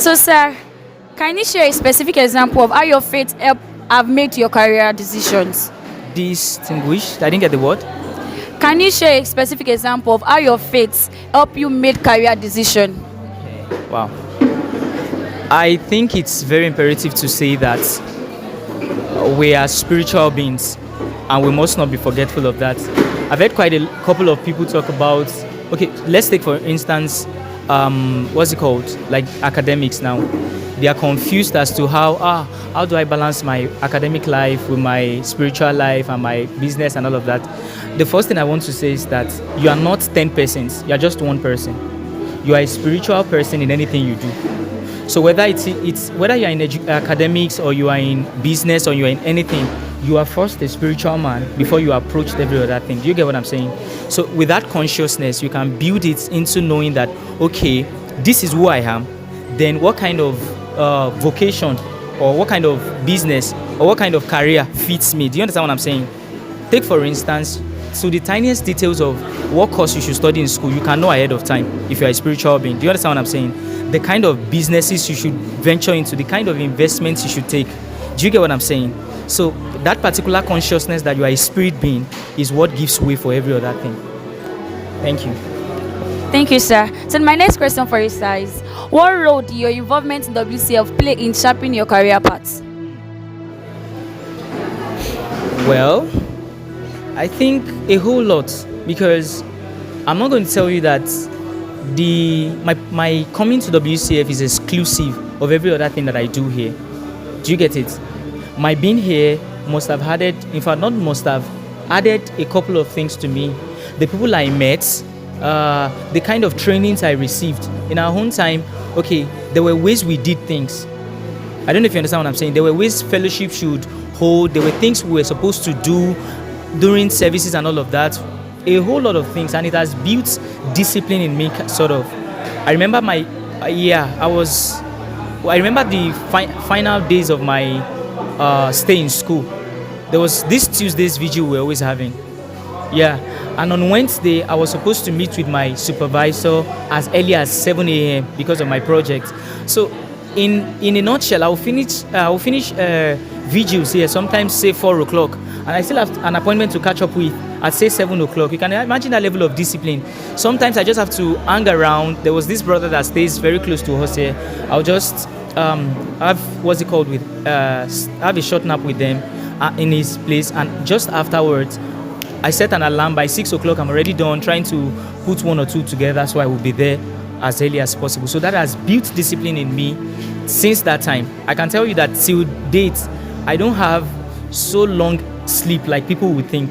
So, sir, can you share a specific example of how your faith have made your career decisions? Distinguished. I didn't get the word. Can you share a specific example of how your faith help you make career decision? Wow. I think it's very imperative to say that we are spiritual beings and we must not be forgetful of that. I've heard quite a couple of people talk about, okay, let's take for instance, what's it called? Like academics now. They are confused as to how do I balance my academic life with my spiritual life and my business and all of that. The first thing I want to say is that you are not 10 persons, you are just one person. You are a spiritual person in anything you do. So whether it's whether you are in academics or you are in business or you are in anything, you are first a spiritual man before you approach every other thing. Do you get what I'm saying? So with that consciousness, you can build it into knowing that, okay, this is who I am. Then what kind of vocation or what kind of business or what kind of career fits me? Do you understand what I'm saying? Take for instance, so the tiniest details of what course you should study in school, you can know ahead of time if you are a spiritual being. Do you understand what I'm saying? The kind of businesses you should venture into, the kind of investments you should take. Do you get what I'm saying? So that particular consciousness that you are a spirit being is what gives way for every other thing. Thank you. Thank you, sir. So my next question for you, sir, is what role do your involvement in WCF play in sharpening your career path? Well, I think a whole lot, because I'm not going to tell you that my coming to WCF is exclusive of every other thing that I do here. Do you get it? My being here must have added, in fact not must have, added a couple of things to me. The people I met, the kind of trainings I received. In our own time, okay, there were ways we did things. I don't know if you understand what I'm saying. There were ways fellowship should hold. There were things we were supposed to do during services and all of that. A whole lot of things, and it has built discipline in me, sort of. I remember I remember the final days of my stay in school. There was this Tuesday's vigil we were always having. Yeah, and on Wednesday, I was supposed to meet with my supervisor as early as 7 a.m. because of my project. So, in a nutshell, I'll finish vigils here, sometimes say 4 o'clock, and I still have an appointment to catch up with at say 7 o'clock. You can imagine that level of discipline. Sometimes I just have to hang around. There was this brother that stays very close to us here. I'll just have a short nap with them in his place, and just afterwards I set an alarm. By 6 o'clock I'm already done trying to put one or two together, so I will be there as early as possible. So that has built discipline in me since that time. I can tell you that till date I don't have so long sleep like people would think,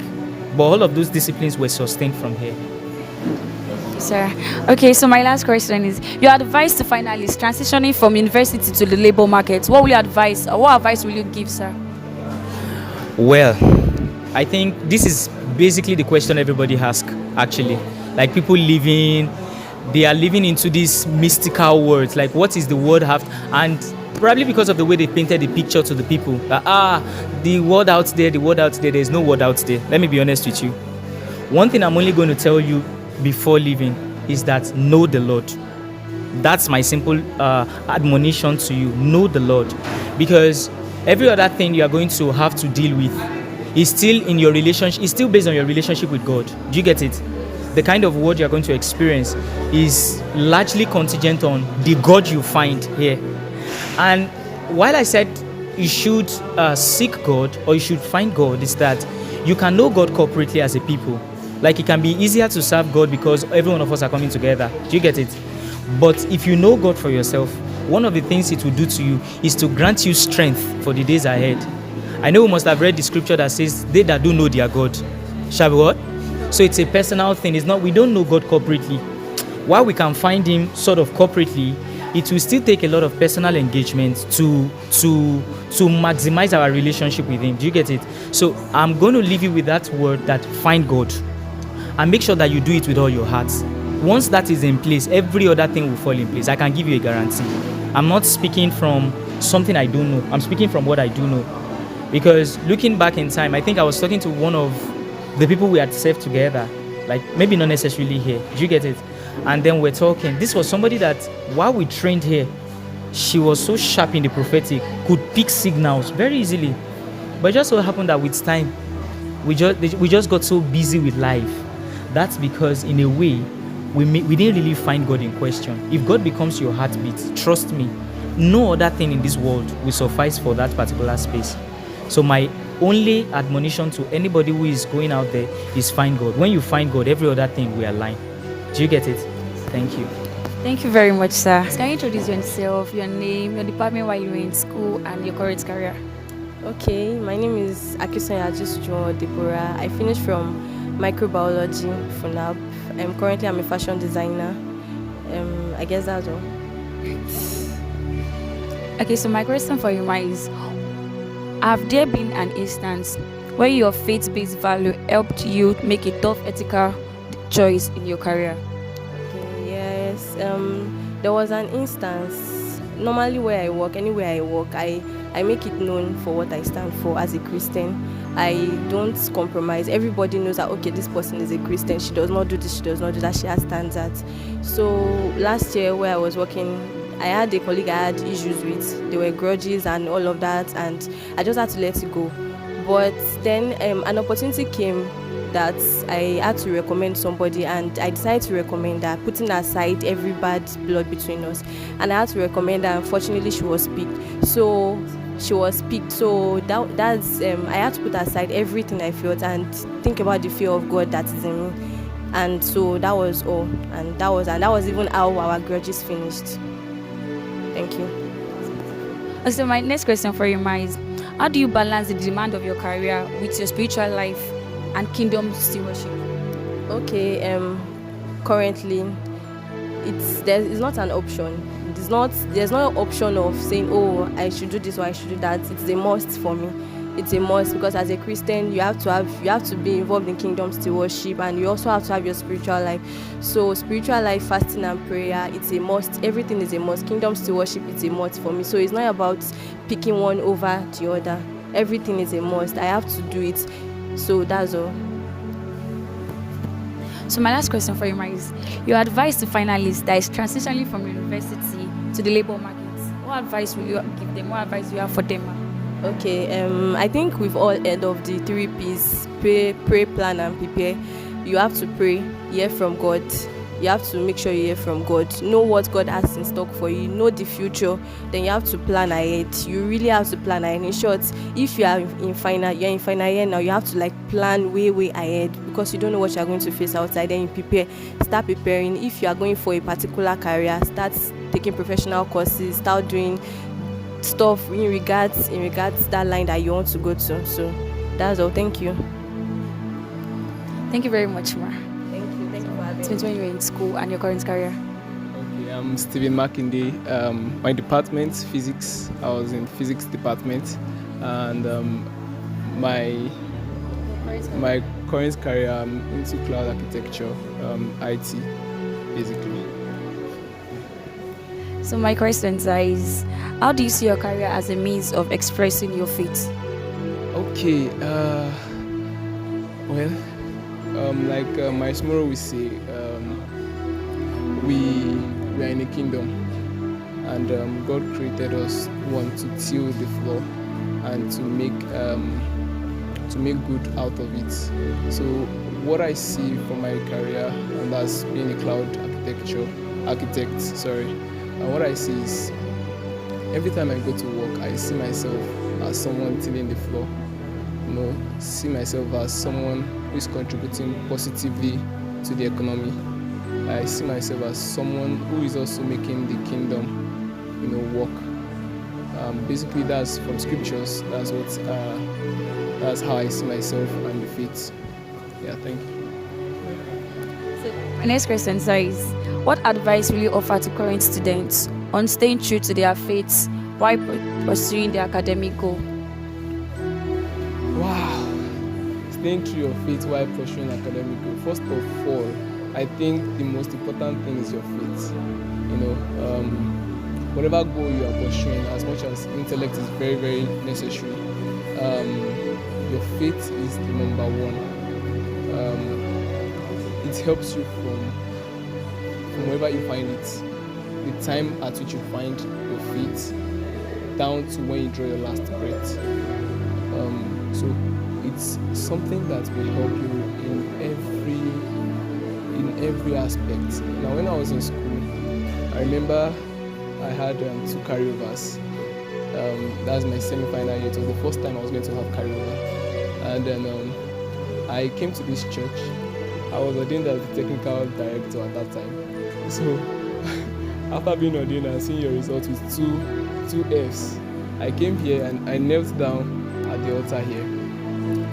but all of those disciplines were sustained from here. Sir, okay, so my last question is, your advice to finalists transitioning from university to the labor market, what advice will you give, sir? Well, I think this is basically the question everybody asks, actually. Like people they are living into these mystical words, like what is the word have, and probably because of the way they painted the picture to the people, the word out there, there's no word out there. Let me be honest with you. One thing I'm only going to tell you before leaving is that know the Lord. That's my simple admonition to you. Know the Lord, because every other thing you are going to have to deal with is still in your relationship, is still based on your relationship with God. Do you get it? The kind of word you are going to experience is largely contingent on the God you find here. And while I said you should seek God or you should find God, is that you can know God corporately as a people. Like it can be easier to serve God because every one of us are coming together. Do you get it? But if you know God for yourself, one of the things it will do to you is to grant you strength for the days ahead. I know we must have read the scripture that says, they that do know their God shall be what? So it's a personal thing. It's not, we don't know God corporately. While we can find him sort of corporately, it will still take a lot of personal engagement to maximize our relationship with him. Do you get it? So I'm going to leave you with that word, that find God. And make sure that you do it with all your heart. Once that is in place, every other thing will fall in place. I can give you a guarantee. I'm not speaking from something I don't know. I'm speaking from what I do know. Because looking back in time, I think I was talking to one of the people we had served together. Like, maybe not necessarily here. Do you get it? And then we're talking. This was somebody that, while we trained here, she was so sharp in the prophetic, could pick signals very easily. But it just so happened that with time, we just got so busy with life. That's because in a way, we didn't really find God in question. If God becomes your heartbeat, trust me, no other thing in this world will suffice for that particular space. So my only admonition to anybody who is going out there is find God. When you find God, every other thing will align. Do you get it? Thank you. Thank you very much, sir. Can you introduce yourself, your name, your department while you were in school, and your current career? Okay, my name is Akisonya Ajisjo Deborah. I finished from microbiology FUNAAB. I'm a fashion designer. I guess that's all. Okay, so my question for you, Ma, is have there been an instance where your faith-based value helped you make a tough ethical choice in your career? Okay, yes. There was an instance. Normally, where I work, anywhere I work, I make it known for what I stand for as a Christian. I don't compromise. Everybody knows that, okay, this person is a Christian. She does not do this, she does not do that. She has standards. So last year where I was working, I had a colleague I had issues with. There were grudges and all of that, and I just had to let it go. But then an opportunity came that I had to recommend somebody, and I decided to recommend her, putting aside every bad blood between us. And I had to recommend her. Unfortunately, she was picked. So that's I had to put aside everything I felt and think about the fear of God that is in me. And so that was all. And that was even how our grudges finished. Thank you. So my next question for you, Ma, is how do you balance the demand of your career with your spiritual life and kingdom stewardship? Okay, currently it's not an option. There's no option of saying, oh, I should do this or I should do that. It's a must for me. It's a must because as a Christian you have to be involved in kingdom stewardship, and you also have to have your spiritual life. So spiritual life, fasting and prayer, it's a must. Everything is a must. Kingdom stewardship is a must for me. So it's not about picking one over the other. Everything is a must. I have to do it. So that's all. So my last question for you, Ma, is your advice to finalists that is transitioning from university to the labor market. What advice will you give them? What advice do you have for them, Ma? Okay, I think we've all heard of the 3 P's: pray, plan, and prepare. You have to pray, hear from God. You have to make sure you hear from God. Know what God has in stock for you. Know the future. Then you have to plan ahead. You really have to plan ahead. In short, if you're in final year now, you have to plan way ahead because you don't know what you're going to face outside. Then you prepare. Start preparing. If you are going for a particular career, start taking professional courses. Start doing stuff in regards that line that you want to go to. So that's all. Thank you. Thank you very much, Ma. Thank you for having me. Since when you were in school and your current career? Okay, I'm Stephen Makinde. My department, physics. I was in physics department, and my current career, I'm into cloud architecture, IT, basically. So my question is, how do you see your career as a means of expressing your faith? Okay, well, like my tomorrow will say, we are in a kingdom, and God created us to till the floor and to make good out of it. So what I see from my career, and that's being a cloud architect, and what I see is every time I go to work, I see myself as someone tilling the floor. See myself as someone who is contributing positively to the economy. I see myself as someone who is also making the kingdom, work. Basically, that's from scriptures. That's how I see myself and the faith. Yeah, thank you. So my next question is, what advice will you offer to current students on staying true to their faiths while pursuing their academic goal? Wow, staying true to your faith while pursuing academic goal. First of all, I think the most important thing is your faith. Whatever goal you are pursuing, as much as intellect is very, very necessary, your faith is the number one. It helps you from wherever you find it. the time at which you find your feet down to when you draw your last breath. So it's something that will help you in every aspect. Now, when I was in school, I remember I had 2 carryovers. That's my semi-final year. It was the first time I was going to have carryover. And then I came to this church. I was ordained as the technical director at that time. So after being ordained and seeing your results with two Fs, I came here and I knelt down at the altar here.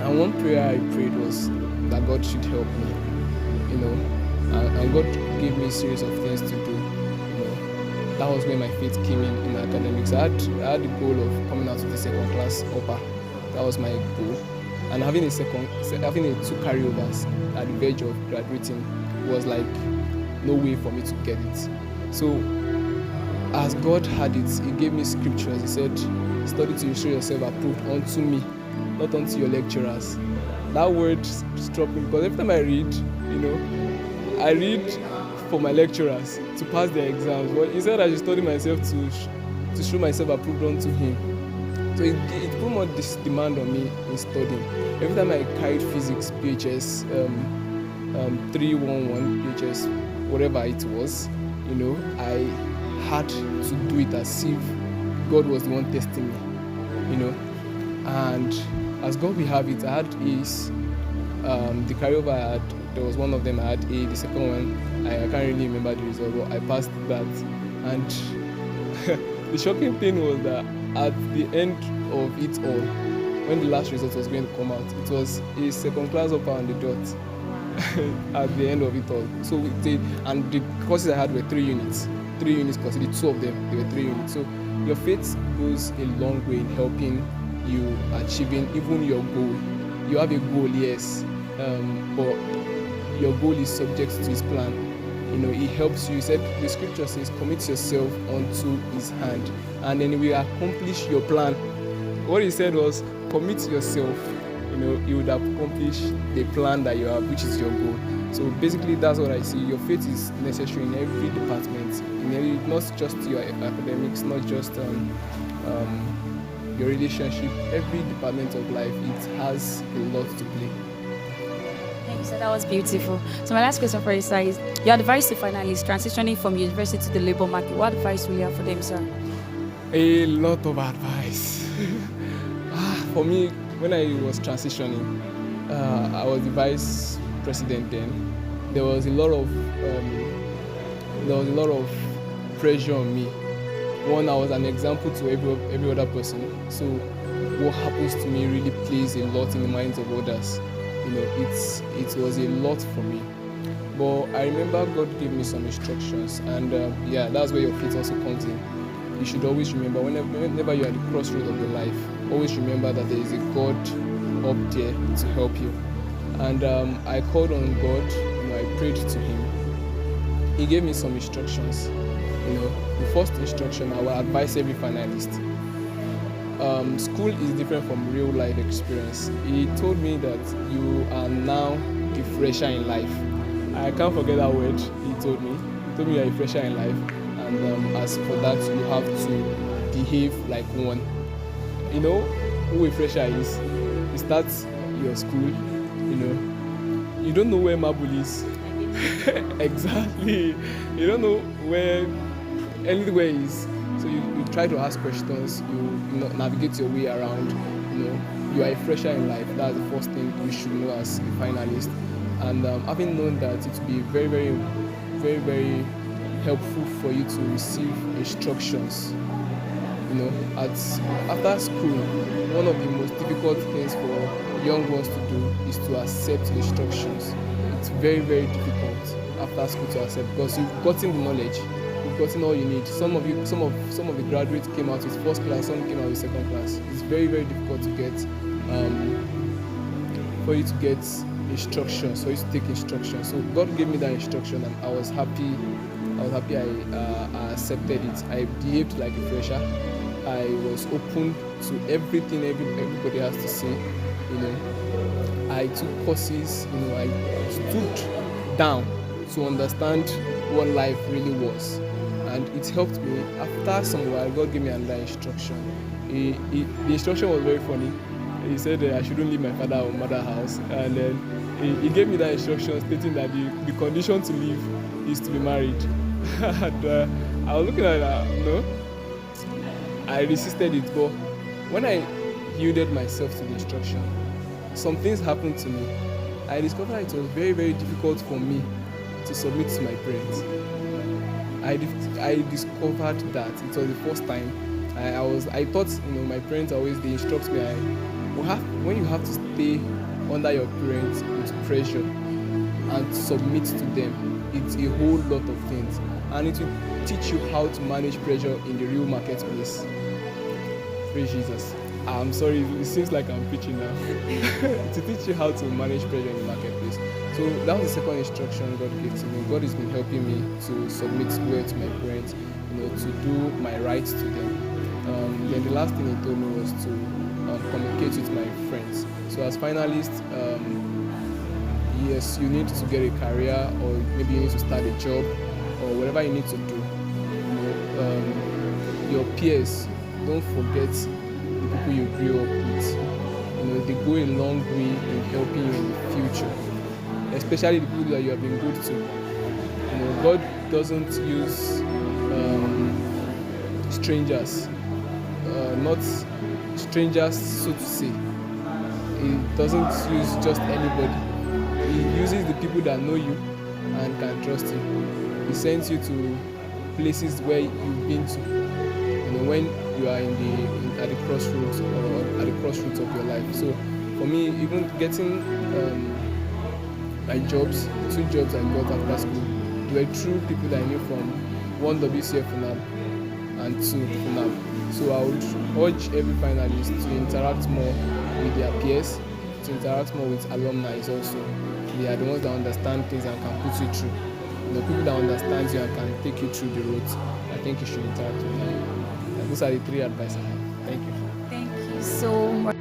And one prayer I prayed was that God should help me, and God gave me a series of things to do. That was when my faith came in academics. I had the goal of coming out with the second class upper. That was my goal. And having a 2 carryovers at the verge of graduating was like no way for me to get it. So as God had it, He gave me scriptures. He said, study to show yourself approved unto me, not unto your lecturers. That word struck me because every time I read, I read for my lecturers to pass their exams. But he said I should study myself to show myself approved unto Him. So it put more this demand on me in studying. Every time I carried physics, PHS, 311, PHS, whatever it was, I had to do it as if God was the one testing me, And as God will have it, I had A's. The carryover I had, there was one of them I had A. The second one, I can't really remember the result, but I passed that. And the shocking thing was that at the end of it all, when the last result was going to come out, it was a second class upper on the dot at the end of it all. So and the courses I had were 3 units. 3 units courses, the 2 of them, they were 3 units. So your faith goes a long way in helping you achieving even your goal. You have a goal, yes, but your goal is subject to His plan. He helps you. He said, the scripture says, commit yourself unto His hand, and then He will accomplish your plan. What He said was, commit yourself. He would accomplish the plan that you have, which is your goal. So basically, that's what I see. Your faith is necessary in every department, not just your academics, not just your relationship. Every department of life, it has a lot to play. Thank you, sir. That was beautiful. So my last question for you, sir, is your advice to finalists transitioning from university to the labor market. What advice will you have for them, sir? A lot of advice. For me, when I was transitioning, I was the vice president then. There was a lot of pressure on me. One, I was an example to every other person. So what happens to me really plays a lot in the minds of others. It was a lot for me. But I remember God gave me some instructions, and that's where your faith also comes in. You should always remember, whenever you're at the crossroad of your life, always remember that there is a God up there to help you. And I called on God, I prayed to Him. He gave me some instructions. The first instruction I will advise every finalist. School is different from real life experience. He told me that you are now a fresher in life. I can't forget that word he told me. He told me you're a fresher in life, and as for that, you have to behave like one. Who a fresher is? You start your school, you don't know where marble is. Exactly. You don't know where anywhere is. So you try to ask questions, you navigate your way around. You are a fresher in life. That's the first thing you should know as a finalist. And having known that, it will be very, very, very, very helpful for you to receive instructions. After school, one of the most difficult things for young ones to do is to accept instructions. It's very, very difficult after school to accept, because you've gotten the knowledge, you've gotten all you need. Some of the graduates came out with first class, some came out with second class. It's very, very difficult to get for you to get instructions, for you to take instructions. So God gave me that instruction, and I was happy. I accepted it. I behaved like a fresher. I was open to everything everybody has to say. I took courses. I stood down to understand what life really was, and it helped me. After some while, God gave me another instruction. The instruction was very funny. He said I shouldn't leave my father or mother house, and then he gave me that instruction stating that the condition to leave is to be married. And I was looking at it, no, I resisted it, but when I yielded myself to the instruction, some things happened to me. I discovered it was very, very difficult for me to submit to my parents. I discovered that it was the first time I thought, my parents always, they instruct me, when you have to stay under your parents with pressure and submit to them, it's a whole lot of things, and it will teach you how to manage pressure in the real marketplace. Praise Jesus. I'm sorry, it seems like I'm preaching now. To teach you how to manage pressure in the marketplace. So that was the second instruction God gave to me. God has been helping me to submit well to my parents, to do my rights to them. Then the last thing he told me was to communicate with my friends. So as finalists, yes, you need to get a career, or maybe you need to start a job, or whatever you need to do. Your peers, don't forget the people you grew up with. They go a long way in helping you in the future, especially the people that you have been good to. God doesn't use strangers, not strangers, so to say. He doesn't use just anybody. He uses the people that know you and can trust you. He sends you to places where you've been to, when you are at the crossroads, or at the crossroads of your life. So for me, even getting my jobs, 2 jobs I got after school, they were true people that I knew from 1 WCF FUNAAB and 2 FUNAAB. So I would urge every finalist to interact more with their peers, to interact more with alumni also. They are the ones that understand things and can put you through. People that understand you and can take you through the roads. I think you should interact with them. Those are the 3 advice I have. Thank you. Thank you so much.